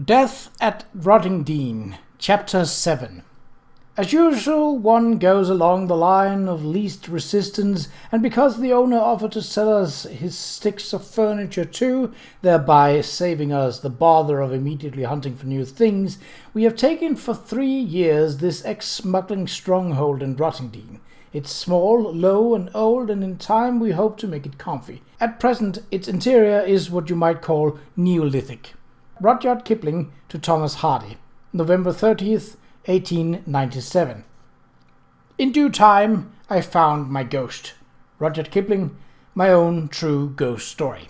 Death at Rottingdean, Chapter 7. As usual, one goes along the line of least resistance, and because the owner offered to sell us his sticks of furniture too, thereby saving us the bother of immediately hunting for new things, we have taken for 3 years this ex-smuggling stronghold in Rottingdean. It's small, low, and old, and in time we hope to make it comfy. At present, its interior is what you might call Neolithic. Rudyard Kipling to Thomas Hardy, November 30th, 1897. In due time, I found my ghost. Rudyard Kipling, my own true ghost story.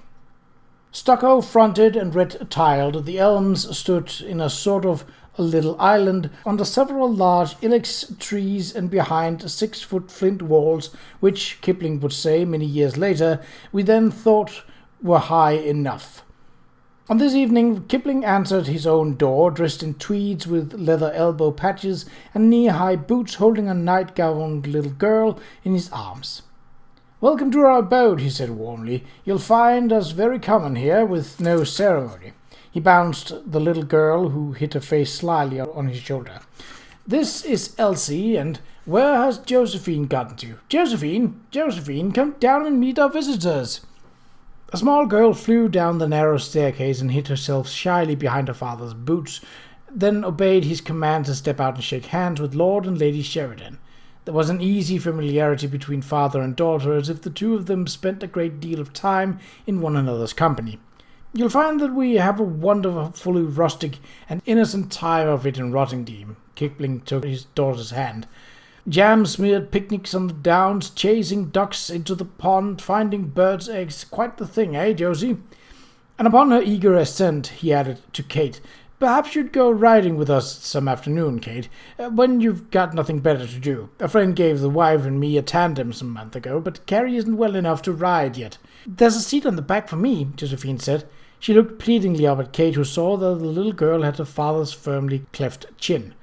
Stucco-fronted and red-tiled, the elms stood in a sort of a little island under several large ilex trees and behind 6-foot flint walls, which, Kipling would say many years later, we then thought were high enough. On this evening, Kipling answered his own door, dressed in tweeds with leather elbow patches and knee-high boots, holding a night-gowned little girl in his arms. "Welcome to our abode," he said warmly. "You'll find us very common here, with no ceremony." He bounced the little girl, who hid her face slyly on his shoulder. "This is Elsie, and where has Josephine gotten to? Josephine, come down and meet our visitors." A small girl flew down the narrow staircase and hid herself shyly behind her father's boots, then obeyed his command to step out and shake hands with Lord and Lady Sheridan. There was an easy familiarity between father and daughter, as if the two of them spent a great deal of time in one another's company. "You'll find that we have a wonderfully rustic and innocent time of it in Rottingdean." Kipling took his daughter's hand. "Jam-smeared picnics on the downs, chasing ducks into the pond, finding birds' eggs, quite the thing, eh, Josie?" And upon her eager assent, he added to Kate, "Perhaps you'd go riding with us some afternoon, Kate, when you've got nothing better to do. A friend gave the wife and me a tandem some month ago, but Carrie isn't well enough to ride yet." "There's a seat on the back for me," Josephine said. She looked pleadingly up at Kate, who saw that the little girl had her father's firmly cleft chin.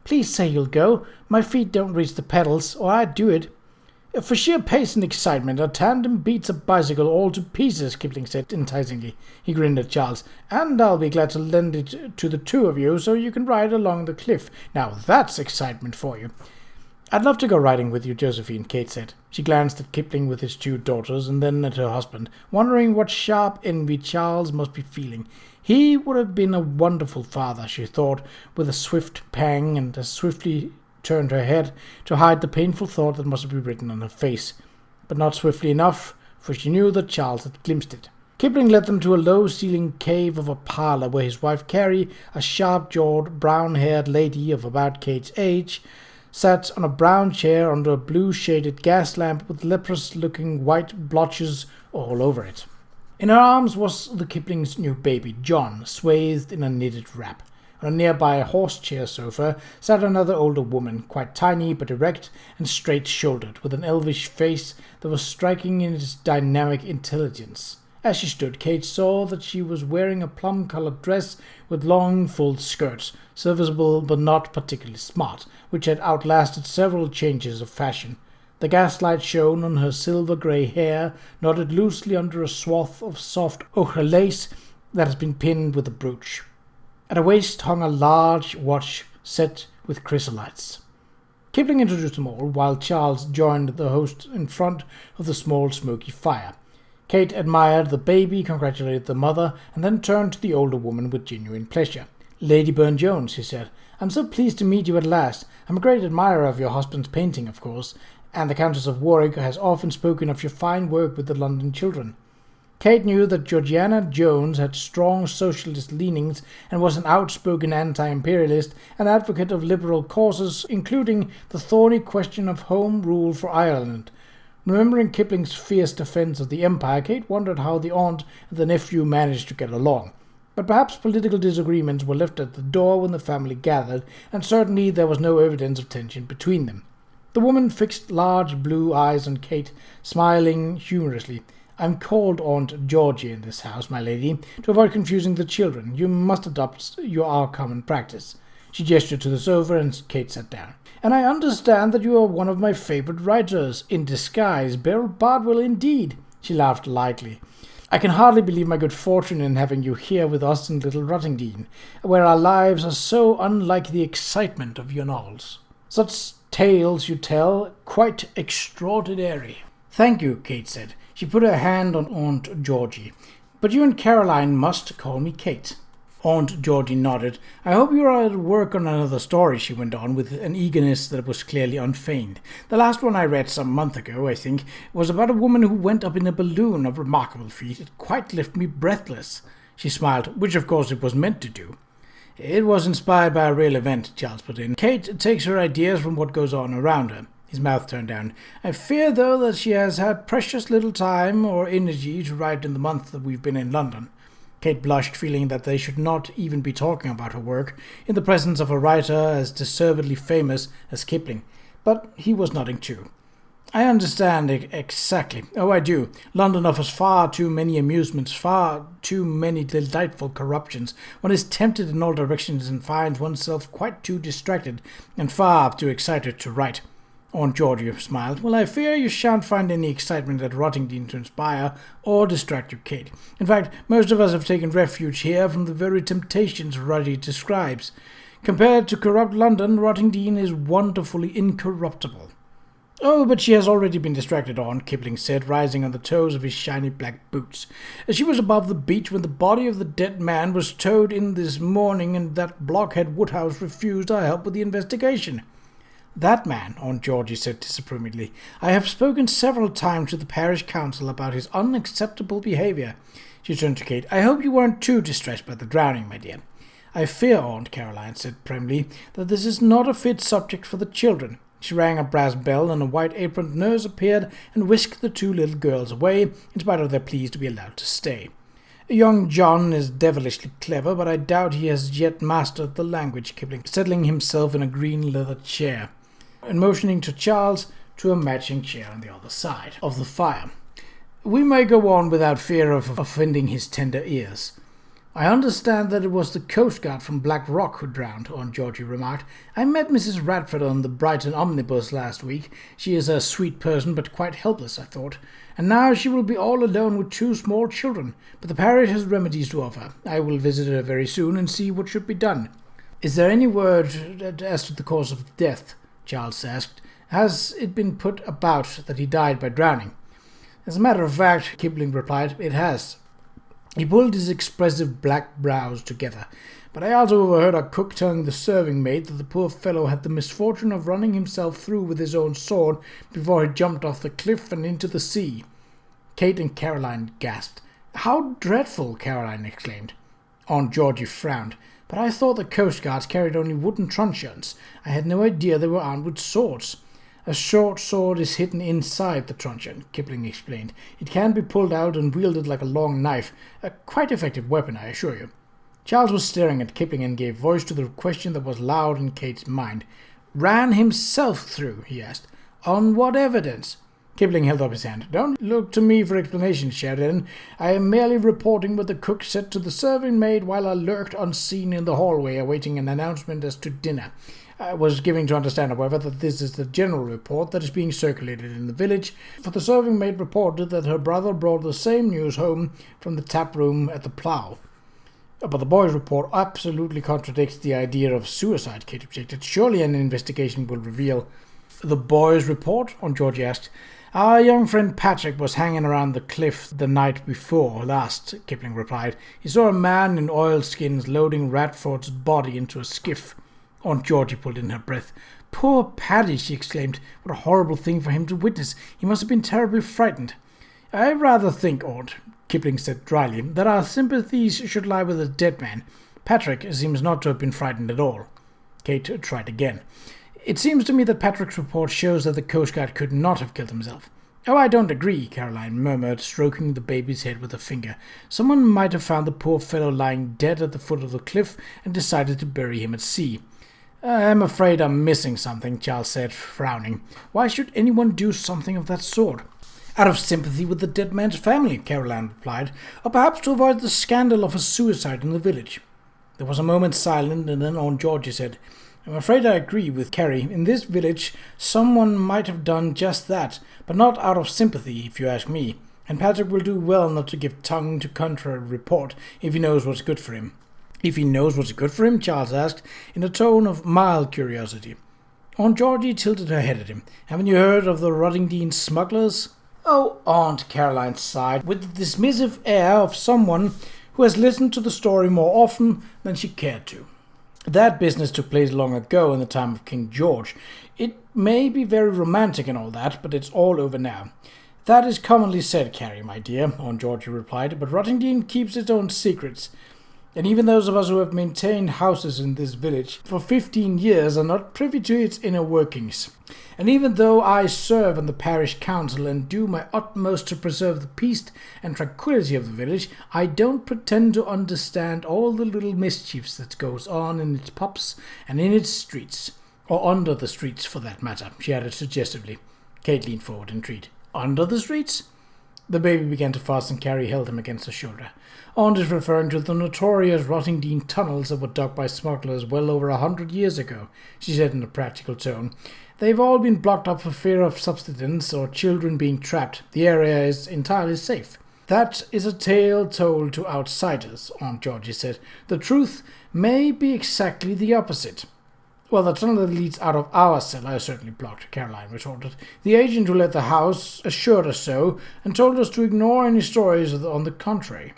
"Please say you'll go. My feet don't reach the pedals, or I'd do it." "For sheer pace and excitement, a tandem beats a bicycle all to pieces," Kipling said enticingly. He grinned at Charles. "And I'll be glad to lend it to the two of you so you can ride along the cliff. Now that's excitement for you." "I'd love to go riding with you, Josephine," Kate said. She glanced at Kipling with his 2 daughters, and then at her husband, wondering what sharp envy Charles must be feeling. He would have been a wonderful father, she thought, with a swift pang, and as swiftly turned her head to hide the painful thought that must be written on her face. But not swiftly enough, for she knew that Charles had glimpsed it. Kipling led them to a low-ceilinged cave of a parlor where his wife Carrie, a sharp-jawed, brown-haired lady of about Kate's age, sat on a brown chair under a blue-shaded gas lamp with leprous-looking white blotches all over it. In her arms was the Kipling's new baby, John, swathed in a knitted wrap. On a nearby horse-chair sofa sat another older woman, quite tiny but erect and straight-shouldered, with an elvish face that was striking in its dynamic intelligence. As she stood, Kate saw that she was wearing a plum-colored dress with long, full skirts, serviceable but not particularly smart, which had outlasted several changes of fashion. The gaslight shone on her silver-grey hair, knotted loosely under a swath of soft ochre lace that had been pinned with a brooch. At her waist hung a large watch set with chrysolites. Kipling introduced them all, while Charles joined the host in front of the small smoky fire. Kate admired the baby, congratulated the mother, and then turned to the older woman with genuine pleasure. "Lady Burne-Jones," he said, "I'm so pleased to meet you at last. I'm a great admirer of your husband's painting, of course, and the Countess of Warwick has often spoken of your fine work with the London children." Kate knew that Georgiana Jones had strong socialist leanings and was an outspoken anti-imperialist, an advocate of liberal causes, including the thorny question of home rule for Ireland. Remembering Kipling's fierce defense of the empire, Kate wondered how the aunt and the nephew managed to get along. But perhaps political disagreements were left at the door when the family gathered, and certainly there was no evidence of tension between them. The woman fixed large blue eyes on Kate, smiling humorously. "I'm called Aunt Georgie in this house, my lady, to avoid confusing the children. You must adopt our common practice." She gestured to the sofa, and Kate sat down. "And I understand that you are one of my favorite writers. In disguise. Beryl Bardwell, indeed." She laughed lightly. I can hardly believe my good fortune in having you here with us in little Rottingdean, where our lives are so unlike the excitement of your novels. Such tales you tell, quite extraordinary." "Thank you," Kate said. She put her hand on Aunt Georgie. "But you and Caroline must call me Kate." Aunt Georgie nodded. "I hope you are at work on another story," she went on, with an eagerness that was clearly unfeigned. "The last one I read some month ago, I think, was about a woman who went up in a balloon, a remarkable feat. It quite left me breathless." She smiled, which of course it was meant to do. "It was inspired by a real event," Charles put in. "Kate takes her ideas from what goes on around her." His mouth turned down. "I fear, though, that she has had precious little time or energy to write in the month that we've been in London." Kate blushed, feeling that they should not even be talking about her work in the presence of a writer as deservedly famous as Kipling. But he was nodding too. "I understand exactly. Oh, I do. London offers far too many amusements, far too many delightful corruptions. One is tempted in all directions and finds oneself quite too distracted and far too excited to write." Aunt Georgie smiled. "Well, I fear you shan't find any excitement at Rottingdean to inspire or distract you, Kate. In fact, most of us have taken refuge here from the very temptations Ruddy describes. Compared to corrupt London, Rottingdean is wonderfully incorruptible." "Oh, but she has already been distracted, Aunt," Kipling said, rising on the toes of his shiny black boots. "She was above the beach when the body of the dead man was towed in this morning, and that blockhead Woodhouse refused our help with the investigation." "That man," Aunt Georgie said disapprovingly. "I have spoken several times to the parish council about his unacceptable behaviour." She turned to Kate. "I hope you weren't too distressed by the drowning, my dear." "I fear, Aunt," Caroline said primly, "that this is not a fit subject for the children." She rang a brass bell, and a white-aproned nurse appeared and whisked the two little girls away, in spite of their pleas to be allowed to stay. "Young John is devilishly clever, but I doubt he has yet mastered the language," Kipling, settling himself in a green leather chair and motioning to Charles to a matching chair on the other side of the fire. "We may go on without fear of offending his tender ears." "I understand that it was the Coast Guard from Black Rock who drowned," Aunt Georgie remarked. "I met Mrs. Radford on the Brighton omnibus last week. She is a sweet person, but quite helpless, I thought. And now she will be all alone with two small children. But the parish has remedies to offer. I will visit her very soon and see what should be done." "Is there any word as to the cause of death?" Charles asked. "Has it been put about that he died by drowning?" "As a matter of fact," Kipling replied, "it has." He pulled his expressive black brows together. "But I also overheard our cook telling the serving maid that the poor fellow had the misfortune of running himself through with his own sword before he jumped off the cliff and into the sea." Kate and Caroline gasped. "How dreadful!" Caroline exclaimed. Aunt Georgie frowned. "But I thought the Coast Guards carried only wooden truncheons. I had no idea they were armed with swords." "A short sword is hidden inside the truncheon," Kipling explained. "It can be pulled out and wielded like a long knife. A quite effective weapon, I assure you." Charles was staring at Kipling and gave voice to the question that was loud in Kate's mind. "Ran himself through?" he asked. "On what evidence?" Kipling held up his hand. "Don't look to me for explanations, Sheridan. I am merely reporting what the cook said to the serving maid while I lurked unseen in the hallway awaiting an announcement as to dinner. I was giving to understand, however, that this is the general report that is being circulated in the village, for the serving maid reported that her brother brought the same news home from the tap room at the Plough." "But the boy's report absolutely contradicts the idea of suicide," Kate objected. "Surely an investigation will reveal—" "The boy's report?" Aunt Georgie asked. "Our young friend Patrick was hanging around the cliff the night before last," Kipling replied. "He saw a man in oilskins loading Radford's body into a skiff." Aunt Georgie pulled in her breath. "Poor Paddy!" she exclaimed. "What a horrible thing for him to witness. He must have been terribly frightened." "I rather think, Aunt," Kipling said dryly, "that our sympathies should lie with the dead man. Patrick seems not to have been frightened at all." Kate tried again. "It seems to me that Patrick's report shows that the Coast Guard could not have killed himself." "Oh, I don't agree," Caroline murmured, stroking the baby's head with a finger. "Someone might have found the poor fellow lying dead at the foot of the cliff and decided to bury him at sea." "I'm afraid I'm missing something," Charles said, frowning. "Why should anyone do something of that sort?" "Out of sympathy with the dead man's family," Caroline replied, "or perhaps to avoid the scandal of a suicide in the village." There was a moment's silence, and then Aunt Georgie said, "I'm afraid I agree with Carrie. In this village, someone might have done just that, but not out of sympathy, if you ask me. and Patrick will do well not to give tongue to contrary report if he knows what's good for him. If he knows what's good for him, Charles asked, in a tone of mild curiosity. Aunt Georgie tilted her head at him. Haven't you heard of the Rottingdean smugglers? Oh, Aunt Caroline sighed, with the dismissive air of someone who has listened to the story more often than she cared to. That business took place long ago in the time of King George. It may be very romantic and all that, but it's all over now. That is commonly said, Carrie, my dear, Aunt Georgie replied, but Rottingdean keeps its own secrets. And even those of us who have maintained houses in this village for 15 years are not privy to its inner workings. And even though I serve on the parish council and do my utmost to preserve the peace and tranquility of the village, I don't pretend to understand all the little mischiefs that goes on in its pubs and in its streets. Or under the streets, for that matter, she added suggestively. Kate leaned forward and entreated. Under the streets? The baby began to fuss, and Carrie held him against her shoulder. Aunt is referring to the notorious Rottingdean tunnels that were dug by smugglers well over 100 years ago, she said in a practical tone. They've all been blocked up for fear of subsidence or children being trapped. The area is entirely safe. That is a tale told to outsiders, Aunt Georgie said. The truth may be exactly the opposite. Well, the tunnel that leads out of our cellar is certainly blocked, Caroline retorted. The agent who let the house assured us so, and told us to ignore any stories on the contrary.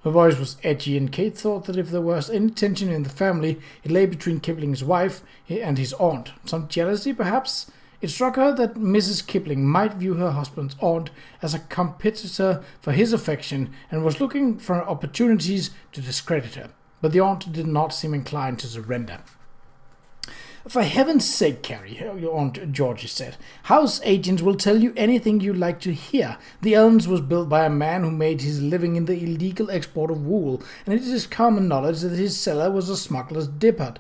Her voice was edgy, and Kate thought that if there was any tension in the family, it lay between Kipling's wife and his aunt. Some jealousy, perhaps? It struck her that Mrs. Kipling might view her husband's aunt as a competitor for his affection, and was looking for opportunities to discredit her. But the aunt did not seem inclined to surrender. For heaven's sake, Carrie, Aunt Georgie said, house agents will tell you anything you like to hear. The Elms was built by a man who made his living in the illegal export of wool, and it is common knowledge that his cellar was a smuggler's dipper.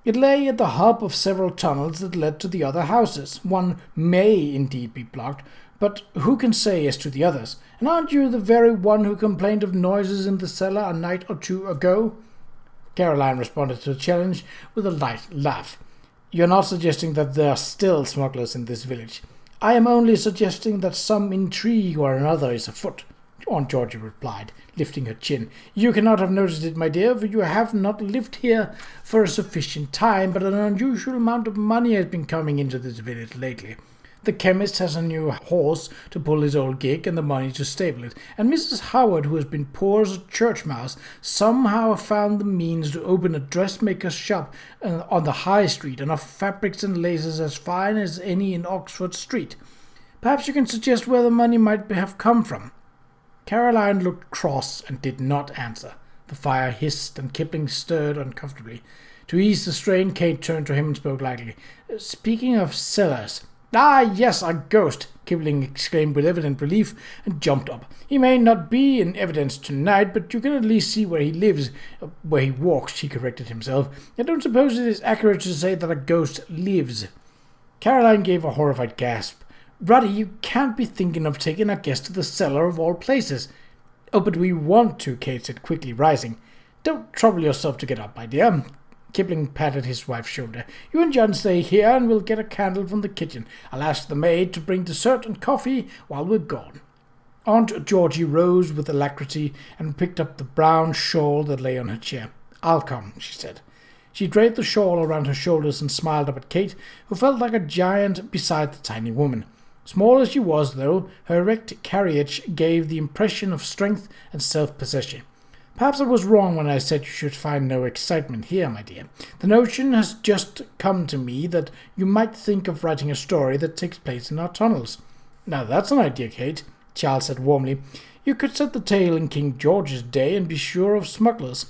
It lay at the hub of several tunnels that led to the other houses. One may indeed be blocked, but who can say as to the others? And aren't you the very one who complained of noises in the cellar a night or two ago? Caroline responded to the challenge with a light laugh. You're not suggesting that there are still smugglers in this village. I am only suggesting that some intrigue or another is afoot, Aunt Georgie replied, lifting her chin. You cannot have noticed it, my dear, for you have not lived here for a sufficient time, but an unusual amount of money has been coming into this village lately. The chemist has a new horse to pull his old gig and the money to stable it, and Mrs. Howard, who has been poor as a church mouse, somehow found the means to open a dressmaker's shop on the High Street and offer fabrics and laces as fine as any in Oxford Street. Perhaps you can suggest where the money might have come from. Caroline looked cross and did not answer. The fire hissed and Kipling stirred uncomfortably. To ease the strain, Kate turned to him and spoke lightly. Speaking of cellars... Ah, yes, a ghost, Kipling exclaimed with evident relief and jumped up. He may not be in evidence tonight, but you can at least see where he lives, where he walks, he corrected himself. I don't suppose it is accurate to say that a ghost lives. Caroline gave a horrified gasp. Ruddy, you can't be thinking of taking a guest to the cellar of all places. Oh, but we want to, Kate said quickly, rising. Don't trouble yourself to get up, my dear. Kipling patted his wife's shoulder. You and John stay here and we'll get a candle from the kitchen. I'll ask the maid to bring dessert and coffee while we're gone. Aunt Georgie rose with alacrity and picked up the brown shawl that lay on her chair. I'll come, she said. She draped the shawl around her shoulders and smiled up at Kate, who felt like a giant beside the tiny woman. Small as she was, though, her erect carriage gave the impression of strength and self-possession. Perhaps I was wrong when I said you should find no excitement here, my dear. The notion has just come to me that you might think of writing a story that takes place in our tunnels. Now that's an idea, Kate, Charles said warmly. You could set the tale in King George's day and be sure of smugglers.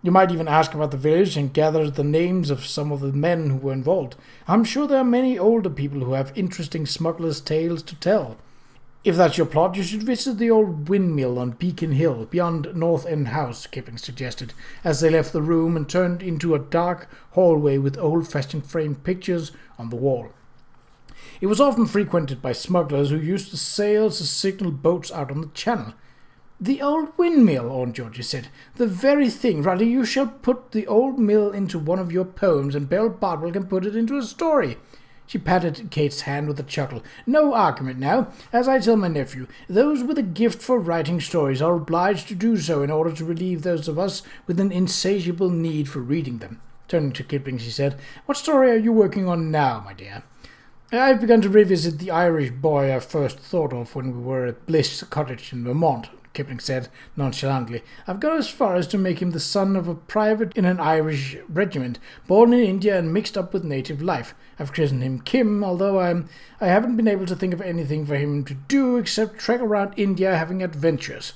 You might even ask about the village and gather the names of some of the men who were involved. I'm sure there are many older people who have interesting smugglers' tales to tell. If that's your plot, you should visit the old windmill on Beacon Hill, beyond North End House, Kipling suggested, as they left the room and turned into a dark hallway with old-fashioned framed pictures on the wall. It was often frequented by smugglers who used to sail to signal boats out on the channel. The old windmill, Aunt Georgie said. The very thing. Ruddy, you shall put the old mill into one of your poems, and Belle Bartwell can put it into a story. She patted Kate's hand with a chuckle. "No argument now. As I tell my nephew, those with a gift for writing stories are obliged to do so in order to relieve those of us with an insatiable need for reading them." Turning to Kipling, she said, "What story are you working on now, my dear?" "I've begun to revisit the Irish boy I first thought of when we were at Bliss Cottage in Vermont," Kipling said nonchalantly. "I've got as far as to make him the son of a private in an Irish regiment, born in India and mixed up with native life. I've christened him Kim, although I haven't been able to think of anything for him to do except trek around India having adventures."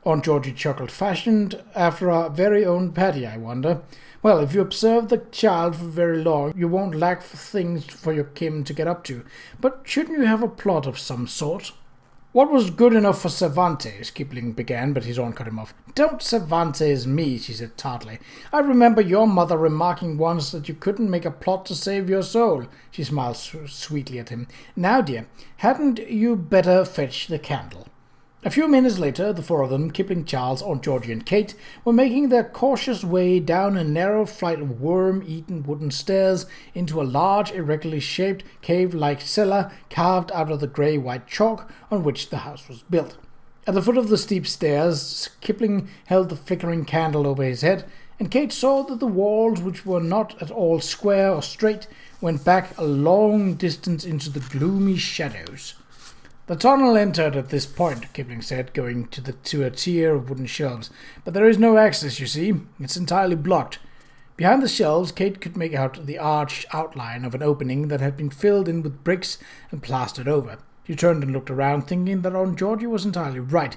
Aunt Georgie chuckled. "Fashioned after our very own Patty, I wonder. Well, if you observe the child for very long, you won't lack for things for your Kim to get up to. But shouldn't you have a plot of some sort?" "What was good enough for Cervantes?" Kipling began, but his aunt cut him off. "Don't Cervantes me," she said tartly. "I remember your mother remarking once that you couldn't make a plot to save your soul." She smiled sweetly at him. "Now, dear, hadn't you better fetch the candle?" A few minutes later, the four of them, Kipling, Charles, Aunt Georgie and Kate, were making their cautious way down a narrow flight of worm-eaten wooden stairs into a large, irregularly shaped, cave-like cellar carved out of the grey-white chalk on which the house was built. At the foot of the steep stairs, Kipling held the flickering candle over his head, and Kate saw that the walls, which were not at all square or straight, went back a long distance into the gloomy shadows. "The tunnel entered at this point," Kipling said, going to a tier of wooden shelves. "But there is no access, you see. It's entirely blocked." Behind the shelves, Kate could make out the arched outline of an opening that had been filled in with bricks and plastered over. She turned and looked around, thinking that Aunt Georgie was entirely right.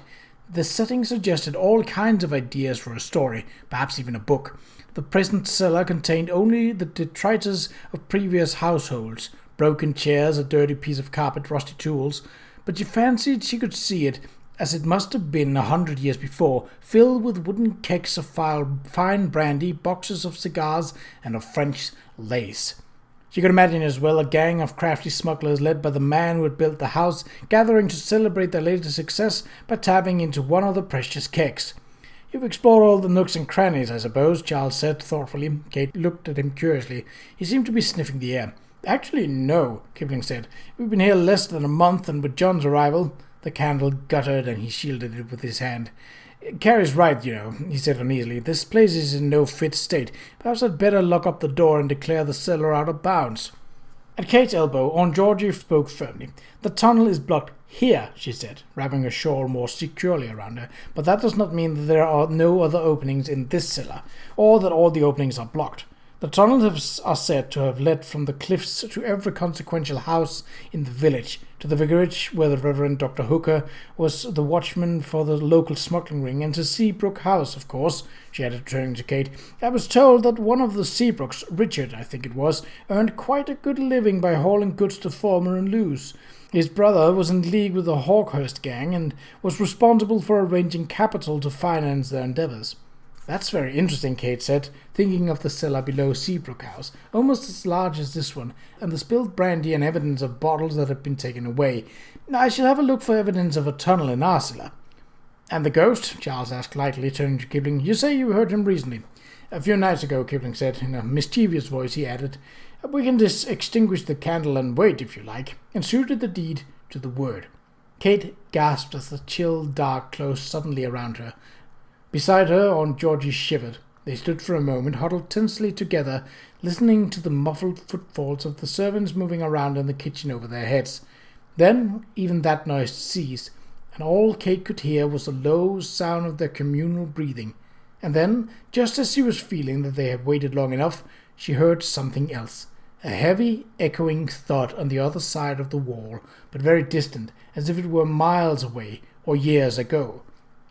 The setting suggested all kinds of ideas for a story, perhaps even a book. The present cellar contained only the detritus of previous households, broken chairs, a dirty piece of carpet, rusty tools. But she fancied she could see it, as it must have been 100 years before, filled with wooden kegs of fine brandy, boxes of cigars, and of French lace. She could imagine as well a gang of crafty smugglers led by the man who had built the house, gathering to celebrate their latest success by tapping into one of the precious kegs. "You've explored all the nooks and crannies, I suppose," Charles said thoughtfully. Kate looked at him curiously. He seemed to be sniffing the air. "Actually, no," Kipling said. "We've been here less than a month, and with John's arrival—" The candle guttered, and he shielded it with his hand. "Carrie's right, you know," he said uneasily. "This place is in no fit state. Perhaps I'd better lock up the door and declare the cellar out of bounds." At Kate's elbow, Aunt Georgie spoke firmly. "The tunnel is blocked here," she said, wrapping a shawl more securely around her. "But that does not mean that there are no other openings in this cellar, or that all the openings are blocked. The tunnels are said to have led from the cliffs to every consequential house in the village, to the vicarage where the Reverend Dr. Hooker was the watchman for the local smuggling ring, and to Seabrook House, of course," she added, turning to Kate. "I was told that one of the Seabrooks, Richard, I think it was, earned quite a good living by hauling goods to Falmer and Lewes. His brother was in league with the Hawkhurst gang, and was responsible for arranging capital to finance their endeavours." "That's very interesting," Kate said, thinking of the cellar below Seabrook House, almost as large as this one, and the spilled brandy and evidence of bottles that had been taken away. "I shall have a look for evidence of a tunnel in our cellar." "And the ghost?" Charles asked lightly, turning to Kipling. "You say you heard him recently?" "A few nights ago," Kipling said. In a mischievous voice he added, "We can extinguish the candle and wait, if you like," and suited the deed to the word. Kate gasped as the chill dark closed suddenly around her. Beside her, Aunt Georgie shivered. They stood for a moment, huddled tensely together, listening to the muffled footfalls of the servants moving around in the kitchen over their heads. Then even that noise ceased, and all Kate could hear was the low sound of their communal breathing. And then, just as she was feeling that they had waited long enough, she heard something else. A heavy, echoing thud on the other side of the wall, but very distant, as if it were miles away or years ago.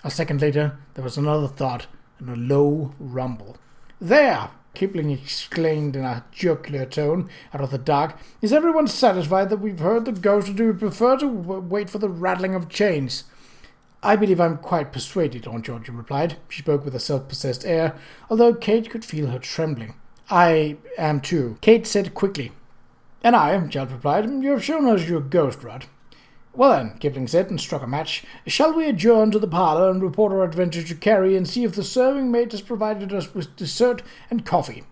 A second later, there was another thud and a low rumble. "There!" Kipling exclaimed in a jocular tone out of the dark. "Is everyone satisfied that we've heard the ghost, or do we prefer to wait for the rattling of chains?" "I believe I'm quite persuaded," Aunt Georgie replied. She spoke with a self-possessed air, although Kate could feel her trembling. "I am too," Kate said quickly. "And I," Charles replied. "You have shown us your ghost, Rudd." "Well then," Kipling said, and struck a match, "shall we adjourn to the parlour and report our adventure to Carrie, and see if the serving maid has provided us with dessert and coffee?"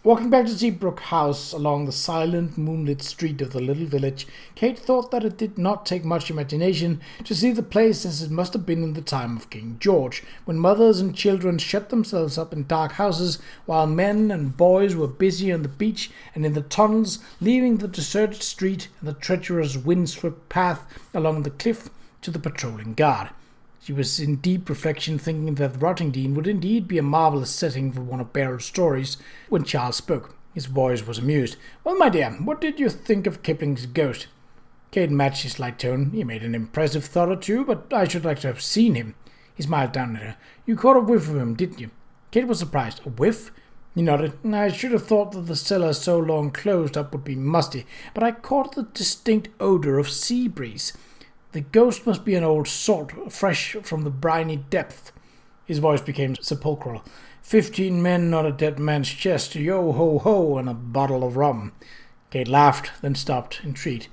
Walking back to Seabrook House along the silent, moonlit street of the little village, Kate thought that it did not take much imagination to see the place as it must have been in the time of King George, when mothers and children shut themselves up in dark houses, while men and boys were busy on the beach and in the tunnels, leaving the deserted street and the treacherous windswept path along the cliff to the patrolling guard. She was in deep reflection, thinking that Rottingdean would indeed be a marvellous setting for one of Beryl's stories, when Charles spoke. His voice was amused. "Well, my dear, what did you think of Kipling's Ghost?" Kate matched his light tone. "He made an impressive thought or two, but I should like to have seen him." He smiled down at her. "You caught a whiff of him, didn't you?" Kate was surprised. "A whiff?" He nodded. "I should have thought that the cellar so long closed up would be musty, but I caught the distinct odour of sea breeze. The ghost must be an old salt, fresh from the briny depth." His voice became sepulchral. 15 men on a dead man's chest, yo-ho-ho, and a bottle of rum." Kate laughed, then stopped, intrigued.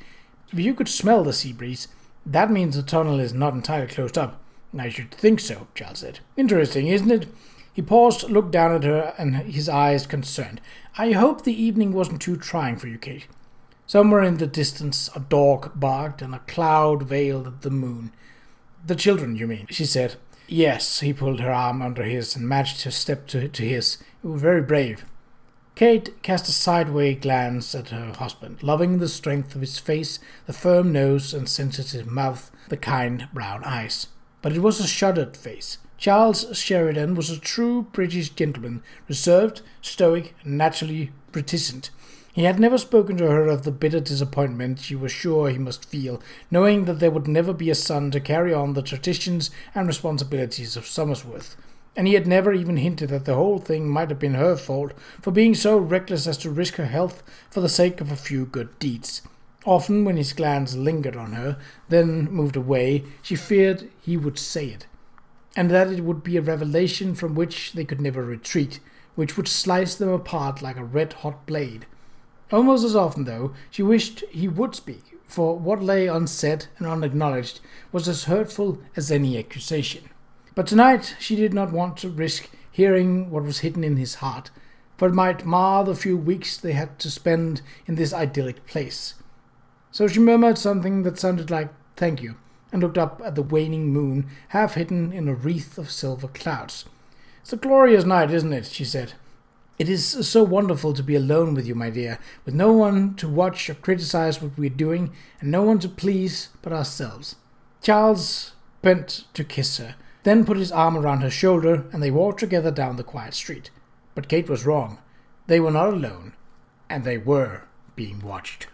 "If you could smell the sea breeze, that means the tunnel is not entirely closed up." "I should think so," Charles said. "Interesting, isn't it?" He paused, looked down at her, and his eyes concerned. "I hope the evening wasn't too trying for you, Kate." Somewhere in the distance a dog barked and a cloud veiled the moon. "The children, you mean?" she said. "Yes." He pulled her arm under his and matched her step to his. "You were very brave." Kate cast a sideway glance at her husband, loving the strength of his face, the firm nose and sensitive mouth, the kind brown eyes. But it was a shuddered face. Charles Sheridan was a true British gentleman, reserved, stoic, and naturally reticent. He had never spoken to her of the bitter disappointment she was sure he must feel, knowing that there would never be a son to carry on the traditions and responsibilities of Somersworth, and he had never even hinted that the whole thing might have been her fault for being so reckless as to risk her health for the sake of a few good deeds. Often, when his glance lingered on her, then moved away, she feared he would say it, and that it would be a revelation from which they could never retreat, which would slice them apart like a red-hot blade. Almost as often, though, she wished he would speak, for what lay unsaid and unacknowledged was as hurtful as any accusation. But tonight she did not want to risk hearing what was hidden in his heart, for it might mar the few weeks they had to spend in this idyllic place. So she murmured something that sounded like "thank you," and looked up at the waning moon, half hidden in a wreath of silver clouds. "It's a glorious night, isn't it?" she said. "It is so wonderful to be alone with you, my dear, with no one to watch or criticize what we are doing, and no one to please but ourselves." Charles bent to kiss her, then put his arm around her shoulder, and they walked together down the quiet street. But Kate was wrong. They were not alone, and they were being watched.